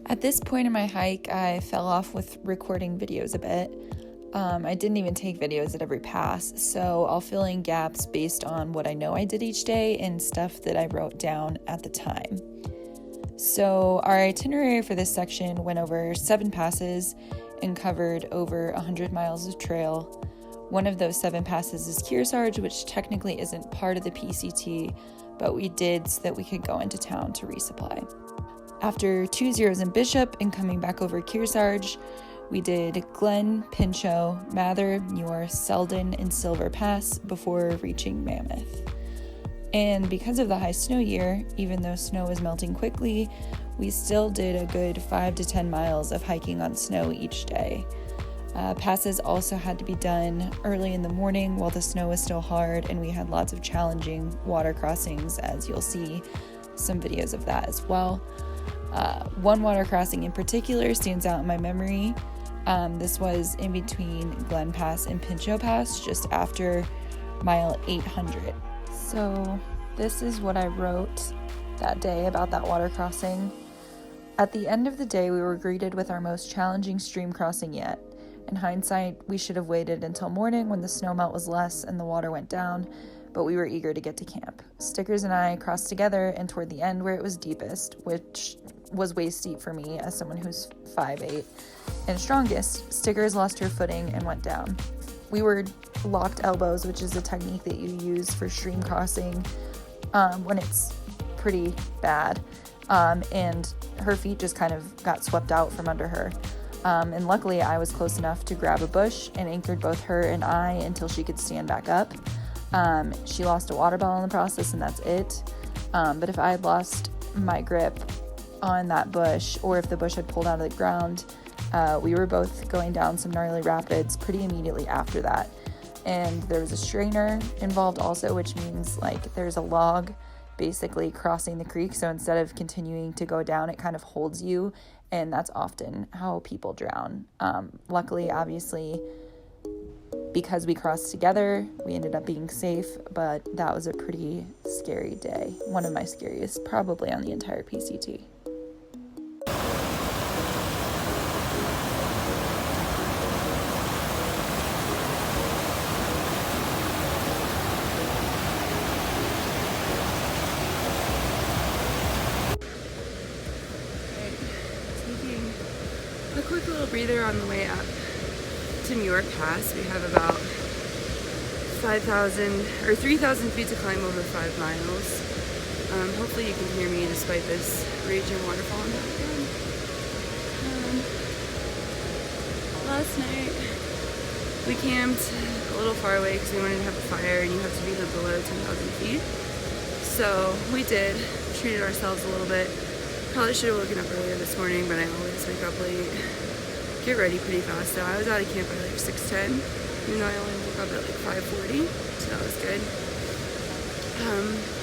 At this point in my hike, I fell off with recording videos a bit. I didn't even take videos at every pass, so I'll fill in gaps based on what I know I did each day and stuff that I wrote down at the time. So our itinerary for this section went over 7 passes and covered over 100 miles of trail. One of those 7 passes is Kearsarge, which technically isn't part of the PCT, but we did so that we could go into town to resupply. After 2 zeros in Bishop and coming back over Kearsarge, we did Glen, Pinchot, Mather, Muir, Selden, and Silver Pass before reaching Mammoth. And because of the high snow year, even though snow was melting quickly, we still did a good 5 to 10 miles of hiking on snow each day. Passes also had to be done early in the morning while the snow was still hard, and we had lots of challenging water crossings, as you'll see some videos of that as well. One water crossing in particular stands out in my memory. This was in between Glen Pass and Pinchot Pass, just after mile 800. So this is what I wrote that day about that water crossing. At the end of the day, we were greeted with our most challenging stream crossing yet. In hindsight, we should have waited until morning when the snowmelt was less and the water went down, but we were eager to get to camp. Stickers and I crossed together, and toward the end where it was deepest, which was waist deep for me as someone who's 5'8", and strongest, Stickers lost her footing and went down. We were locked elbows, which is a technique that you use for stream crossing when it's pretty bad, and her feet just kind of got swept out from under her. And luckily I was close enough to grab a bush and anchored both her and I until she could stand back up. She lost a water bottle in the process, and that's it. But if I had lost my grip on that bush, or if the bush had pulled out of the ground, we were both going down some gnarly rapids pretty immediately after that. And there was a strainer involved also, which means like there's a log basically crossing the creek. So instead of continuing to go down, it kind of holds you. And that's often how people drown. Luckily, obviously, because we crossed together, we ended up being safe, but that was a pretty scary day. One of my scariest, probably on the entire PCT. A quick little breather on the way up to Muir Pass. We have about 3,000 feet to climb over 5 miles. Hopefully you can hear me despite this raging waterfall in the background. Last night we camped a little far away because we wanted to have a fire, and you have to be below 10,000 feet. So we did, treated ourselves a little bit. Probably should have woken up earlier this morning, but I always wake up late. Get ready pretty fast, so I was out of camp by like 6:10, even though I only woke up at like 5:40, so that was good.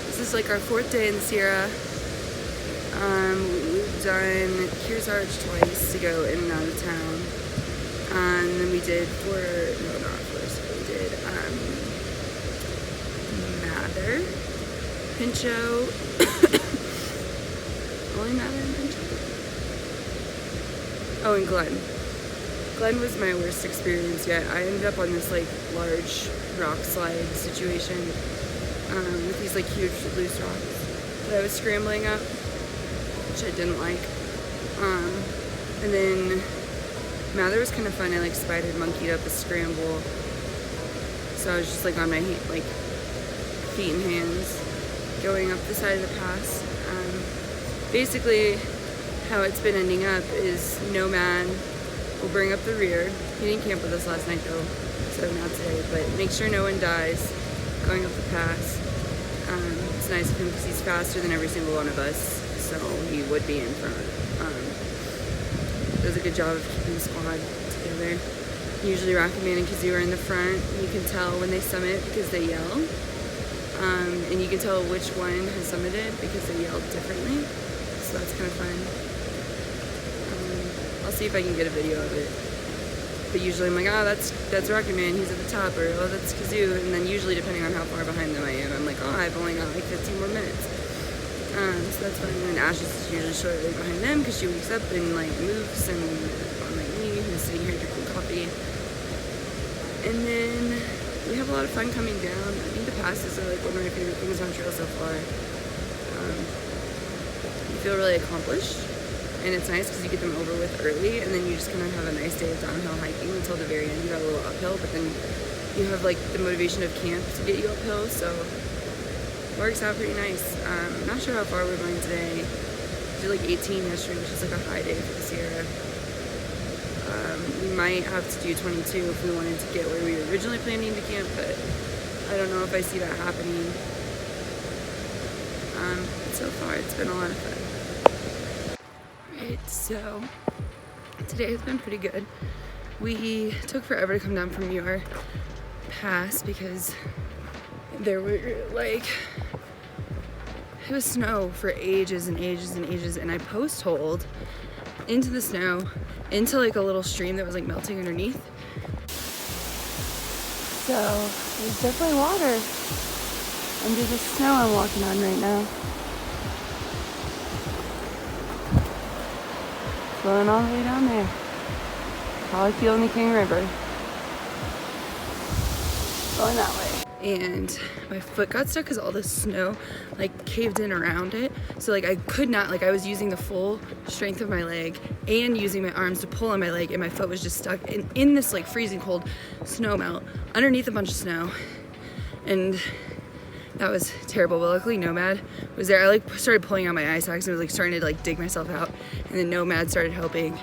This is like our 4th day in the Sierra. We've done Kearsarge twice to go in and out of town. And then we did we did Mather, Pinchot, only Mather and Pinchot? Oh, and Glen. Glen was my worst experience yet. I ended up on this like large rock slide situation with these like huge loose rocks that I was scrambling up, which I didn't like. And then Mather was kind of fun. I like spider monkeyed up a scramble, so I was just like on my feet and hands going up the side of the pass. Basically, how it's been ending up is Nomad will bring up the rear. He didn't camp with us last night though, so not today, but make sure no one dies going up the pass. It's nice of him because he's faster than every single one of us, so he would be in front. Does a good job of keeping the squad together. Usually Rocketman and Kazoo are in the front. You can tell when they summit because they yell. And you can tell which one has summited because they yelled differently. So that's kind of fun. I'll see if I can get a video of it. But usually I'm like, oh, that's Rocketman, he's at the top, or oh, that's Kazoo. And then usually depending on how far behind them I am, I'm like, oh, I've only got like 15 more minutes. So that's fun. And Ash is usually shortly behind them because she wakes up and like moves, and on my knee, who's sitting here drinking coffee. And then we have a lot of fun coming down. I think the passes are like one of my favorite things on trail so far. You feel really accomplished, and it's nice because you get them over with early, and then you just kind of have a nice day of downhill hiking until the very end. You got a little uphill, but then you have like the motivation of camp to get you uphill, so it works out pretty nice. I'm not sure how far we're going today. We did like 18 yesterday, which is like a high day for the Sierra. We might have to do 22 if we wanted to get where we were originally planning to camp, but I don't know if I see that happening. But so far it's been a lot of fun. Right, so today has been pretty good. We took forever to come down from your pass because there were like, it was snow for ages and ages and ages, and I post-holed into the snow, into like a little stream that was like melting underneath. So there's definitely water under the snow I'm walking on right now. Flowing all the way down there. How I feel in the King River. Going that way. And my foot got stuck because all the snow like caved in around it. So like I could not, like I was using the full strength of my leg and using my arms to pull on my leg, and my foot was just stuck in this like freezing cold snow melt underneath a bunch of snow. And that was terrible, but luckily Nomad was there. I like started pulling on my eye socks and was like starting to like dig myself out, and then Nomad started helping,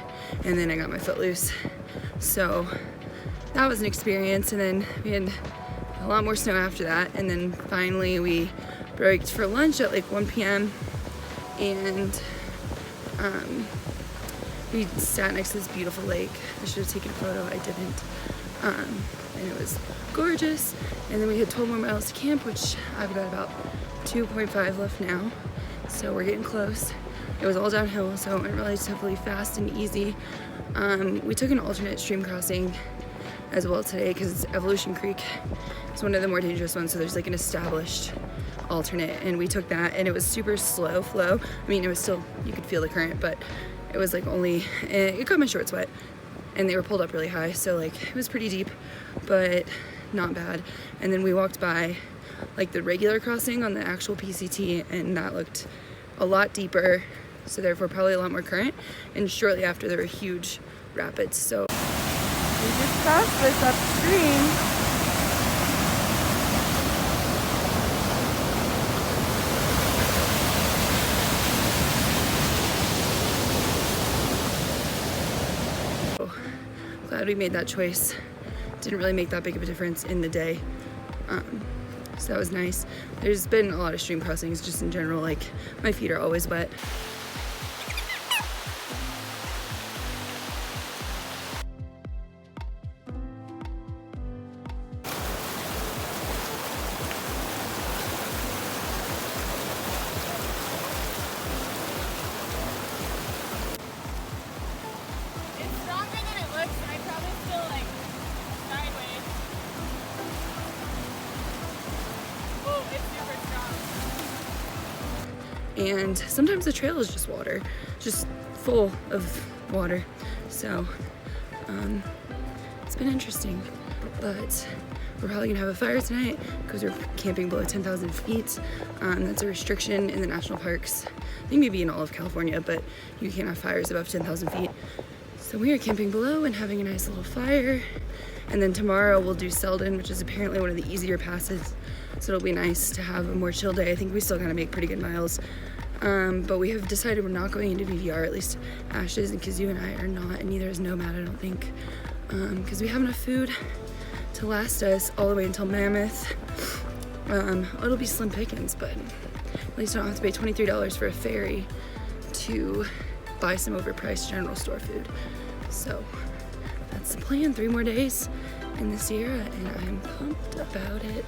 and then I got my foot loose. So that was an experience. And then we had a lot more snow after that, and then finally we braked for lunch at like 1 p.m. and we sat next to this beautiful lake. I should have taken a photo, I didn't. And it was gorgeous. And then we had 12 more miles to camp, which I've got about 2.5 left now, so we're getting close. It was all downhill, so it went relatively fast and easy. We took an alternate stream crossing as well today because it's Evolution Creek. It's one of the more dangerous ones, so there's like an established alternate, and we took that, and it was super slow flow. I mean, it was still, you could feel the current, but it was like only, it got my shorts wet, and they were pulled up really high, so like it was pretty deep, but not bad. And then we walked by like the regular crossing on the actual PCT, and that looked a lot deeper, so therefore probably a lot more current, and shortly after there were huge rapids. So we just crossed this upstream. Glad we made that choice. Didn't really make that big of a difference in the day. So that was nice. There's been a lot of stream crossings just in general, like my feet are always wet. And sometimes the trail is just water, just full of water. So it's been interesting, but we're probably gonna have a fire tonight because we're camping below 10,000 feet. That's a restriction in the national parks. I think maybe in all of California, but you can't have fires above 10,000 feet. So we are camping below and having a nice little fire. And then tomorrow we'll do Selden, which is apparently one of the easier passes. So it'll be nice to have a more chill day. I think we still gotta make pretty good miles. But we have decided we're not going into VVR, at least Ash is, and Kazoo and I are not, and neither is Nomad, I don't think. Because we have enough food to last us all the way until Mammoth. It'll be slim pickings, but at least I don't have to pay $23 for a ferry to buy some overpriced general store food. So that's the plan. 3 more days in the Sierra, and I'm pumped about it.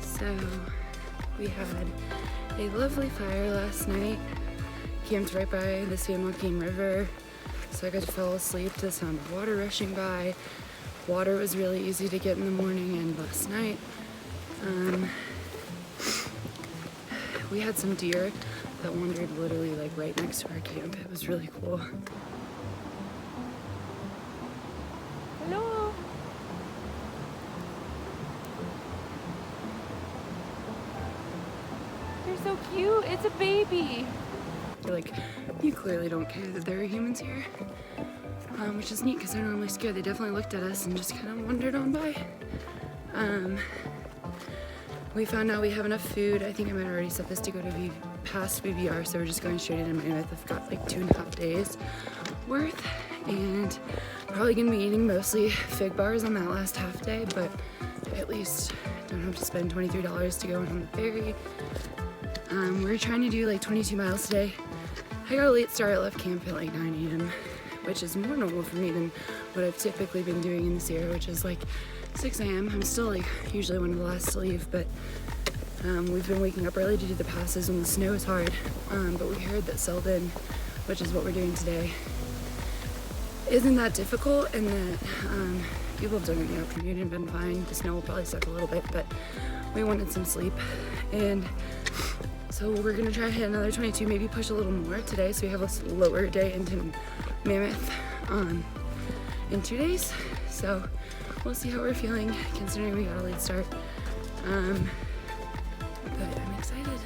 So we had a lovely fire last night. Camped right by the San Joaquin River. So I got to fall asleep to the sound of water rushing by. Water was really easy to get in the morning and last night. We had some deer that wandered literally like right next to our camp. It was really cool. Hello. You're so cute. It's a baby. They're like, you clearly don't care that there are humans here. Which is neat because they're normally scared. They definitely looked at us and just kind of wandered on by. We found out we have enough food. I think I might have already set this to go to past VBR, so we're just going straight into Mammoth. I've got like 2.5 days worth, and probably gonna be eating mostly fig bars on that last half day, but at least don't have to spend $23 to go on the ferry. We're trying to do like 22 miles today. I got a late start. I left camp at like 9 a.m., which is more normal for me than what I've typically been doing in this area, which is like 6 a.m. I'm still like usually one of the last to leave, but we've been waking up early to do the passes when the snow is hard. But we heard that Selden, which is what we're doing today, isn't that difficult, and that people have done it in the afternoon and been fine. The snow will probably suck a little bit, but we wanted some sleep, and so we're gonna try to hit another 22, maybe push a little more today, so we have a slower day into Mammoth in 2 days. So we'll see how we're feeling considering we got a late start. But I'm excited.